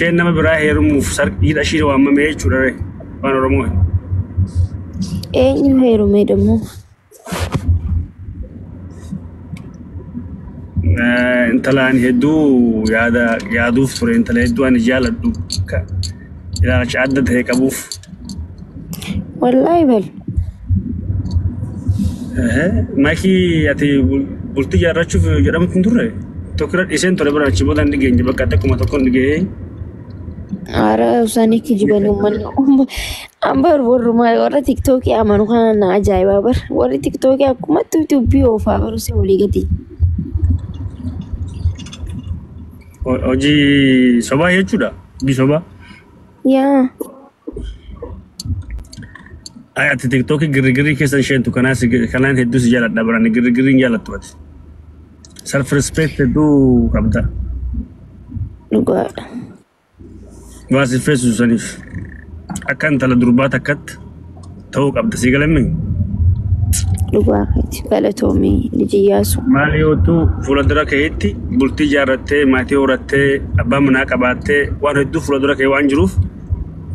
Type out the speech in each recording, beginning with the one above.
isheen nama biraa heerumuuf sarqii ishii waamamee jechuudha waan Oromoo. Eenyu heerumee dammoo? Intalaan hedduu yaaduuf ture intala hedduu ani jaaladhu ilaalcha adda ta'e qabuuf. Wallahi bal. Maakii ati bultii jaarrachuuf jedhamtu hin turre tokko iseen ture bira achi booda hin dhigeenye bakka akkuma tokko hin dhigee. Ara usanii kijibani uummanni ambar warrumaa warra tiktokii amanu kana na ajaa'iba bar warri tiktokii akkuma dubbii oofaa baruse walii gadi. Hojii sobaa jechuudha bii sobaa. Yaa. Ati tiktokii girigirrii keessan isheentu kanaan hedduu si jaaladha barani girigirrii hin jaalattu ati. Self respect hedduu qabda. Dhugaadha. Waasi feesu saniif akka intala durbaata akkatti ta'uu qabda si galamee. Dhugaadha galatoomii Lijiyaasu. Maali yootu fuuldura keetti bultii jaarrattee maatii horattee abbaa manaa qabaattee waan hedduu fuuldura kee waan jiruuf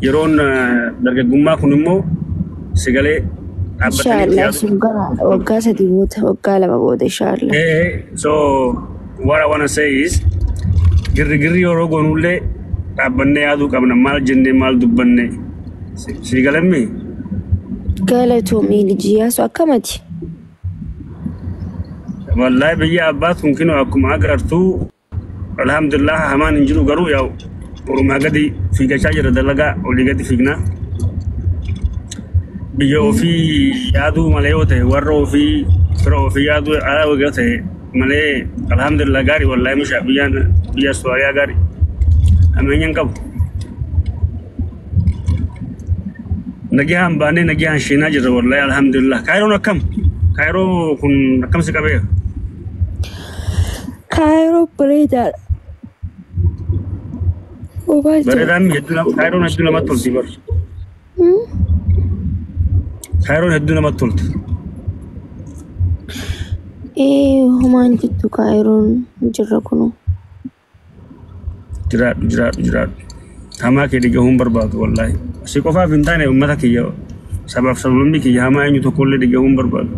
yeroon dargaggummaa kun immoo sigalee Inshallah sungana waggaa 3 booda waggaa 2 booda inshallah. So what I want to say is girigirri yeroo goonullee dhaabannee yaaduu qabna maal jennee maal dubbanne si galamee. Galatoomii Lijiyaasu akkamati? Wallahi biyya abbaat kun kinoo akkuma agartuu alhamdulillah hamaan hin jiru garuu yaa Oromaa gadi fiigachaa jira dalagaa olii gadi fiignaa. Biyya ofii yaaduu malee yoo ta'e warra ofii fira ofii yaaduu alaa yoo ta'e malee alhamdulillah gaarii wallahi mishaa biyya Sooriyaa gaarii ameenyaan qabu. Nagihaan baanee nagihaan sheenaa jirra wallahi alhamdulillah. Kaayiroon akkam? Kaayiroo kun akkam si qabee? Kaayiroo bareedaadha. Bareedaan Kaayiroon hedduu namatti tolti bar. Kaayiroon hedduu namatti tolti. Homaan jettu Kaayiroon jirra kunoo. Jiraadhu. Hamaa kee dhigahuun barbaadu wallahi. Si qofaaf hin taane uummata kiyya sabaaf sablamni kiyya hamaa eenyu tokkollee dhigahuun barbaadu.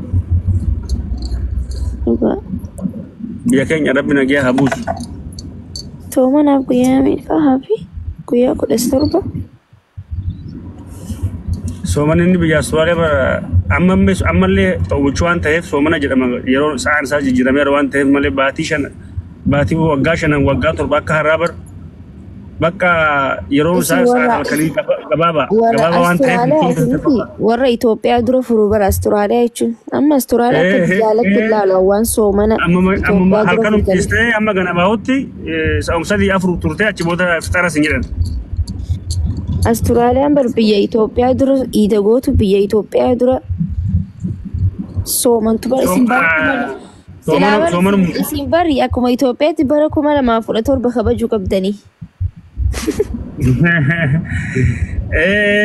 Biyya keenya rabbi nagaa haa buusu. Toomanaaf guyyaa meeqa haafi? Guyyaa 17. Soomana inni biyya Sooriyaa ammallee wuchuu waan ta'eef soomana jedhama yeroo sa'aan isaa jijjiirameera waan ta'eef malee baatii waggaa 5 waggaa 7 akka har'aa bar bakka yeroo isaa halkanii gabaabaa waan ta'eef warra Itoophiyaa dura furuu bara Asturaaliyaa jechuun amma Asturaaliyaa akka jaalatti ilaalu waan soomana amma halkanum keessee amma gana bahutti sa'umsadii 4 turtee achi booda iftara sin jedhan. Asturaaliyaa bar biyya Itoophiyaa dura iida gootu biyya Itoophiyaa dura soomantu bara isin bari akkuma Itoophiyaatti bara 2017 kabajuu qabdanii.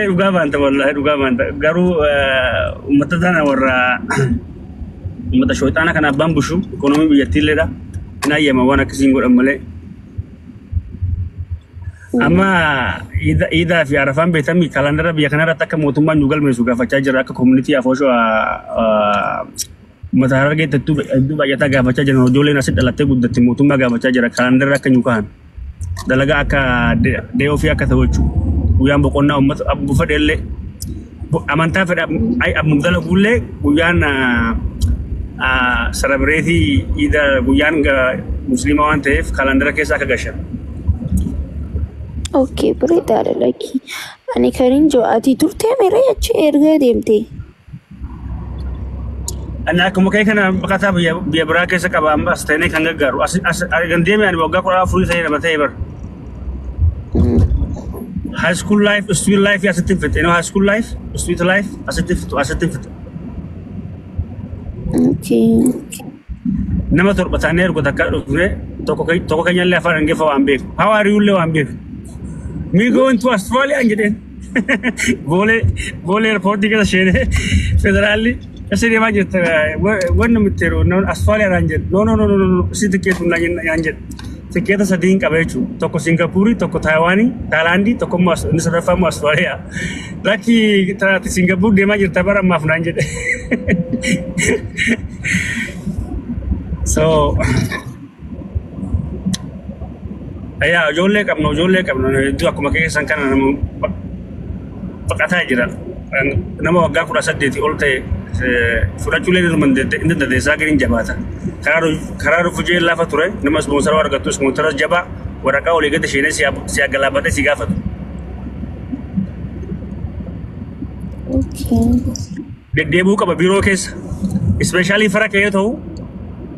Dhugaa baanta wallahi dhugaa baanta garuu uummata tana warra uummata shooxaana kana abbaan bushu ikonoomii biyyattiilleedha hin ayyama waan akkasiin godhan malee. Amma iidaa fi arafaan beekamii kaalandara biyya kanarratti akka mootummaan nu galmeessu gaafachaa jira akka koominitii afooshoo uummata harargeetti hedduu baay'ataa gaafachaa jiran ijoolleen asitti dhalattee guddatte mootummaa gaafachaa jira kaalandara akka nu kahan. Dalagaa akka dee'oo fi akka ta'u jechuudha. Guyyaan boqonnaa uummata abbuu fedhellee amantaa fedha mudala guullee guyyaan sarabireetii iida guyyaan musliima waan ta'eef kaalandara keessa akka gashan. Okay, bareedaadha laki. Ani kanin jo'aati turtee meera achi erga deemtee. Ani akkuma kee kana baqataa biyya biraa keessa qaba amma as ta'ee kan gaggaaru as deemee ani waggaa 14 ta'ee nama ta'ee bar. High school life, street life asitti fite. You know high school life, street life asitti fite. Okay. Nama torbatanee ergo takka dhufne tokko keenyallee afaan hangefa waan beeku. How are you illee waan beeku. Me going to Australia and getting Bole airport keessa sheenee federaalli kasi deemaa jirta wanna mitteeru Australia raan jedhu no si tikeetu naan jedhu Tikeeta sadiin qaba jechuudha. Tokko Singapuurii, tokko Taayiwaanii, Taayilaandii, tokko immoo inni sadaffaa immoo Austraaliyaa. Lakki Singapuur deemaa jirta bara ammaaf naan jedhe. So yaa ijoollee qabnu hedduu akkuma keessan kana nama baqataa jira. Nama waggaa 18 ol ta'e fudhachuulee inni dandeessaa gariin jabaata. Karaa rufujee lafa ture nama ispoonsara argattu ispoonsara jabaa waraqaa olii gadi isheenee si agalaabate si gaafatu. Deddeebuu qaba biiroo keessa. Ispeeshaalii fara kee ta'u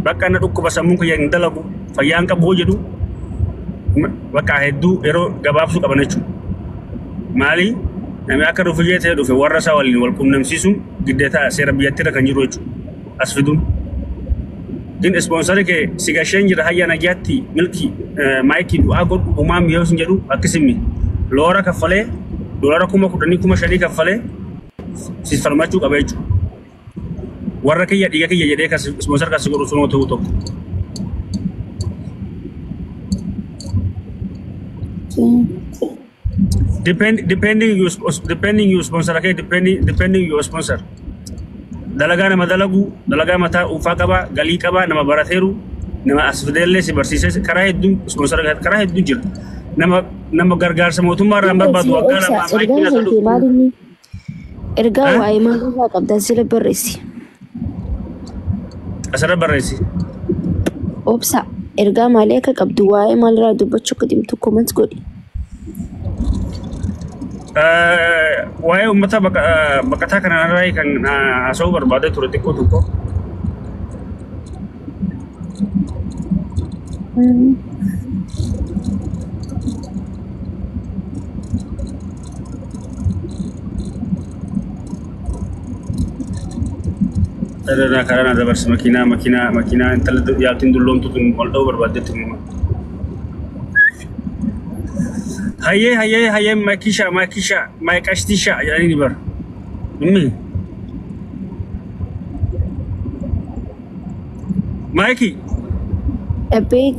bakka na dhukkuba sammuun kiyya hin dalagu fayyaan qabu jedhu bakka hedduu yeroo gabaabsuu qaban jechuudha. Maali? Namni akka rufujee ta'e dhufe warra isaa waliin wal quunnamsiisuun giddeetaa seera biyyattiirra kan jiru jechuudha. As fiduun. Din ispoonsarri kee si gasheen jira hayya nagaatti milkii maayikii du'aa godhu uumaan yoo sin jedhu akkasimi loora kaffalee dolara 10,000 kaffalee si falmachuu qaba jechuudha. Warra kiyya dhiiga kiyya jedhee kas ispoonsar kas godhu sunoo ta'uu tokko. Depending you sponsor okay depending your sponsor. Dalagaa nama dalagu dalagaa mataa ufaa qaba galii qaba nama barateeru nama asfideellee si barsiisee karaa hedduu sponsor karaa hedduu jira. Nama gargaarsa mootummaa irraa barbaadu waggaa lama ergaa waa'ee maalirraa qabdan sila barreessi. Asirra barreessi. Obsa ergaa maalii akka qabdu waa'ee maalirraa dubbachuu akka dhimtu comment godhi. Waa'ee uummata baqataa kanarraa kan haasa'uu barbaade ture xiqqoo tokko. Karena ada bers makina intel yaltin dulum tu wal tahu berbeda tu memang. Haye makisha makastisha yani ni bar. Maiki. Epic.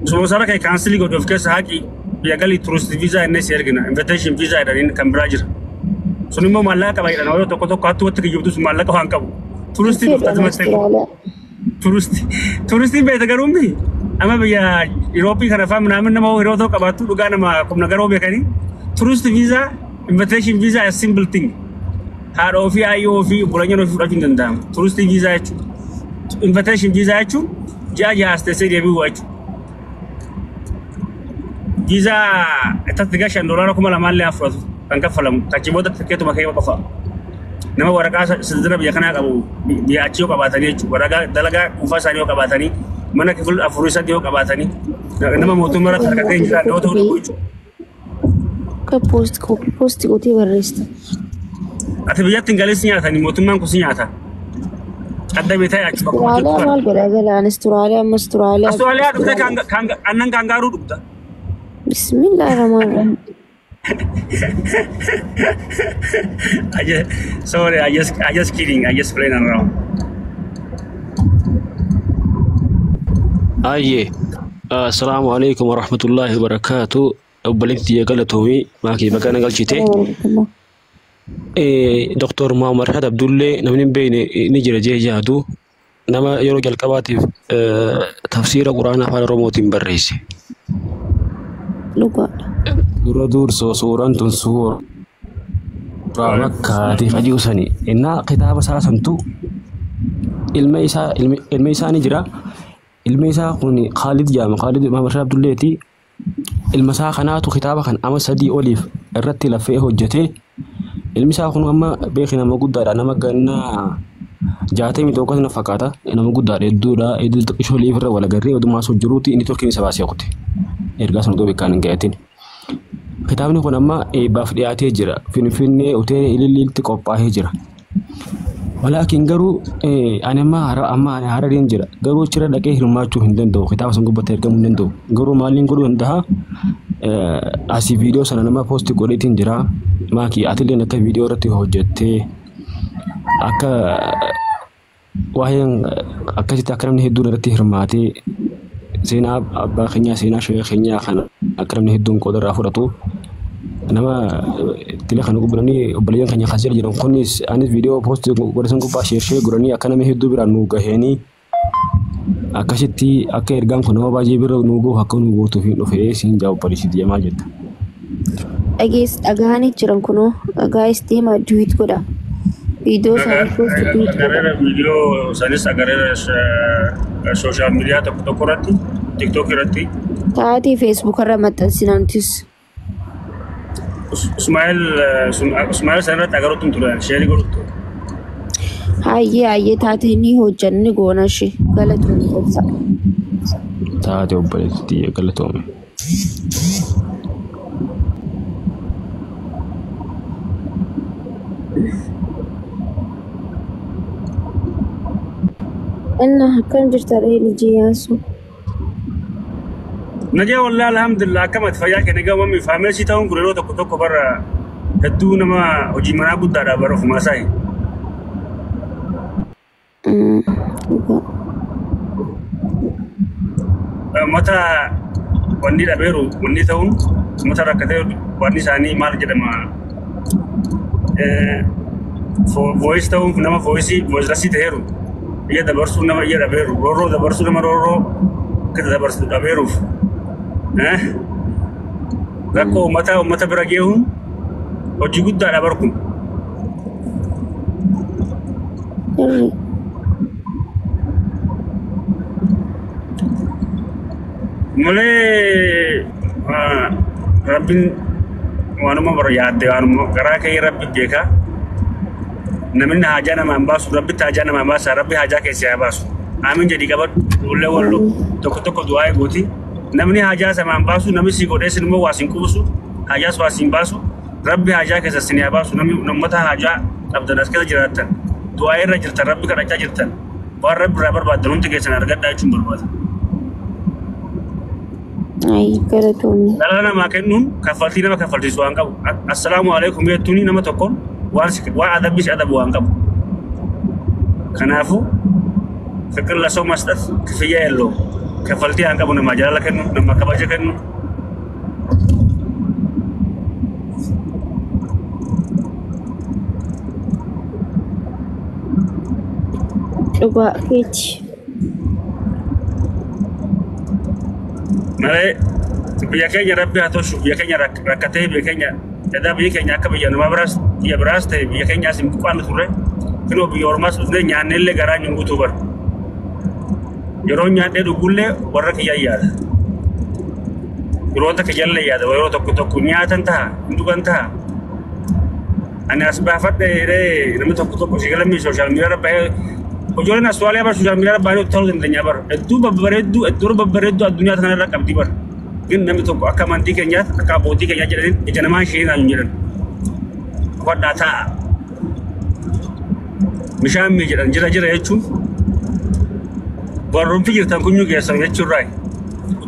Semua cara kayak cancel ikut of case haki biar kali tourist visa ini sergina invitation visa ada ini kan berajar. Sunimo malaka baik dan orang toko hatu waktu kerja itu malaka orang kamu. Turisti beda garumbi. Ama biya Europe kana fam namin nama hero to kabatu duga nama kum nagaro be kani. Tourist visa invitation visa is simple thing. Har ofi ayo ofi bulanya no fi dindam. Tourist visa itu invitation visa itu jaja astese debi wachu. Visa eta $3 kuma la malle afro. Kan kafalam kaciboda tiketu makai kafa nama waraka sedera biya kana kabu biya aciyo kabatani waraka dalaga ufasani kabatani mana kiful afurisa dio kabatani nama motumara tarkate jira do to buju ka post ko ti barresta ati biya tingalis nyata ni motumman ku sinyata adda betai aci ba wala mal beragala Australia dukta kan annan kangaru dukta Bismillahirrahmanirrahim. Sorry, I just kidding. I just playing around. Assalamualaikum warahmatullahi wabarakatuh. Obalinti ya galatomi maki bagana galchite. Dr. Muhammad Had Abdulle namni bayne nijira jehadu nama yoro jalqabatif tafsira Qur'ana afaan Oromootiin barreesse. Lupa. Duradur suuraan tun suuraa makkaati fajiusani inna kitaaba saasantu ilma isaa ni jira ilma isaa kun Khalid Muhammad Abdulleeti ilma isaa kanaatu kitaaba kan ama sadii oliif irratti lafee hojjete ilmi isaa kun amma beeki nama guddaadha nama gannaa 61 na fakkaata nama guddaadha hedduudha hedduu xiqqishoolee irra wal agarree odumaa soo jiruuti inni tokkiin isa baasee kute ergaa sana doobe kan hin gayatin. Kitaabni kun amma eebbaaf dhiyaatee jira. Finfinnee hoteela Ililliitti qophaa'ee jira. Walaakin garuu ani amma Harareen jira. Garuu achirra dhaqee hirmaachuu hin danda'u. Kitaaba sana gubbatti argamuu hin danda'u. Garuu maaliin godhuu danda'a? Asii viidiyoo sana nama poostii godheetiin jira. Maakii atilleen akka viidiyoo irratti hojjettee akka waa'een akkasitti akka namni hedduun irratti hirmaatee seenaa abbaa keenyaa seenaa shayyaa keenyaa kana akka namni hedduun qooda irraa fudhatu nama tile kana gubbaranii obboleeyyan keenya kaasee jiran kunis anis viidiyoo poostii godhasan gubbaa sheershee godhanii akka namni hedduu biraan nu gaheenii akkasitti akka ergaan kun nama baay'ee bira nu gahu akka nu gootuuf hin dhufee siin jaa obboleessitti jamaa jetta. Dhagaanii jiran kunoo gaayis deemaa duwit godha. Video isaanii poostii duwit godha. Video isaaniis agarra sooshaal miidiyaa tokko irratti tiktook irratti. Taatee feesbuuk irra maxxansinantis. Ismaa'eel sanarratti agaruutti ture sheerii godhutti. Hayyee taatee ni hojjanni goona ishee galatoomii gosa. Taatee obboleessitti galatoomii. Inna akkam jirta reelii yaasu. Najee wallah alhamdulillah akkamatti fayyaa kenne gamammi faameesii ta'uun kun yeroo tokko bara hedduu nama hojii manaa guddaadha bara ofumaa saayi. Mata wanni dhabeeru wanni ta'uun mata rakkatee wanni isaanii maal jedhama voice ta'uun nama voice lasii ta'eeru iya dabarsuu nama iya dhabeeru roorroo dabarsuu nama roorroo kita dabarsuu dhabeeruuf rakkoo ummata bira geehuun hojii guddaadha barkun. Malee rabbiin waanuma bara yaadde waanuma garaa kee rabbi beeka namni haajaa namaan baasu rabbitti haajaa namaan baasa rabbi haajaa keessaa haa baasu aamin jedhi qabadhu ullee wallo tokko du'aa gooti namni haajaa samaan baasu namni si godhee sin immoo waa sin quusu haajaas waa sin baasu rabbi haajaa keessa sin haa baasu namni namoota haajaa qabdan as keessa jiraattan du'aa irra jirtan rabbi kadhachaa jirtan waan rabbi irraa barbaaddan hundi keessan argadhaa jechuun barbaada. Ay galatoomii. Dhala namaa kennuun kaffaltii nama kaffalchiisu waan qabu. Assalaamu alaikum jettuuni nama tokkoon waan adabbis adabu waan qabu. Kanaafuu fikir lasoo masdaf kifiyyaa yelloo kaffaltii waan qabu nama jaalala kennu nama kabaja kennu. Coba keeti. Malee biyya keenya rabbi haa toshu biyya keenya rakkatee biyya keenya edaa biyya keenya akka biyya namaa biraas ta'e biyya keenya asin buqqaannu turre finoo biyya ormaas dhufnee nyaannee illee garaa hin guutuu bara. Yeroo nyaadhee dhugullee warra kiyyaa yaada. Yeroo takka jallee yaada yeroo tokko nyaatan ta'a hin dhugan ta'a. Ani as baafadhee namni tokko si galamii sooshaal miidiyaa rabbaa Ojoleen Austraaliyaa bar sooshaal miidiyaa baay'ee ta'uu dandeenya bar hedduu babbareedduu addunyaa kana irra qabdi bar ግን namni tokko akka amantii keenyaatti akka abbootii keenyaa jedhaniin ija namaa isheen hin jedhan wadhaa ta'a bishaan mi jedhan jira jechuun barruunfi jirtan kunyuu geessan jechuurraa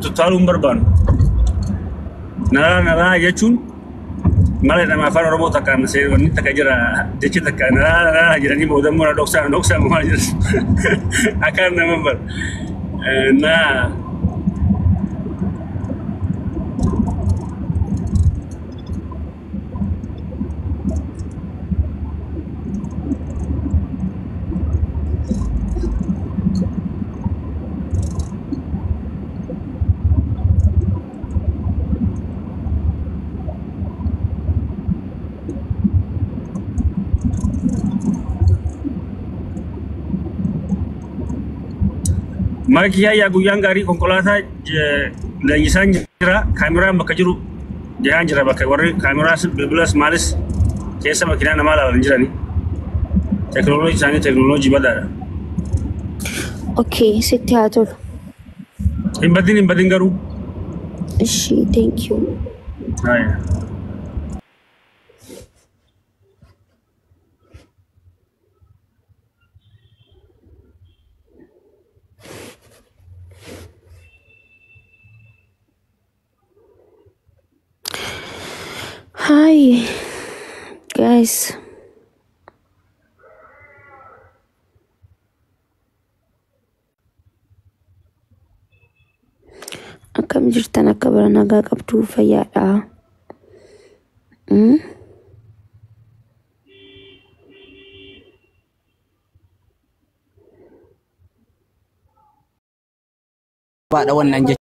tuttaaluun barbaannu naraa jechuun malee nama afaan Oromoo takkaan wanni takka jira jechi takka naraa jedhanii boodammoo na dhoksaan maal jedhan akkaan nama bar naa Maki ya guyyaan gaarii konkolaataa leenjisaan jira kaameraan bakka jiru jahaan jira bakka warri kaameraas bilbilas maalis keessa makiinaa namaa laalan jirani teknooloojii isaanii teknooloojii badaadha. Okay, sitti haa tolu. Hin badin garuu. Ishi, thank you. Hai. Hi, guys. akkam jirtan akka bara nagaa qabdu fayyaadha. Baadha wannan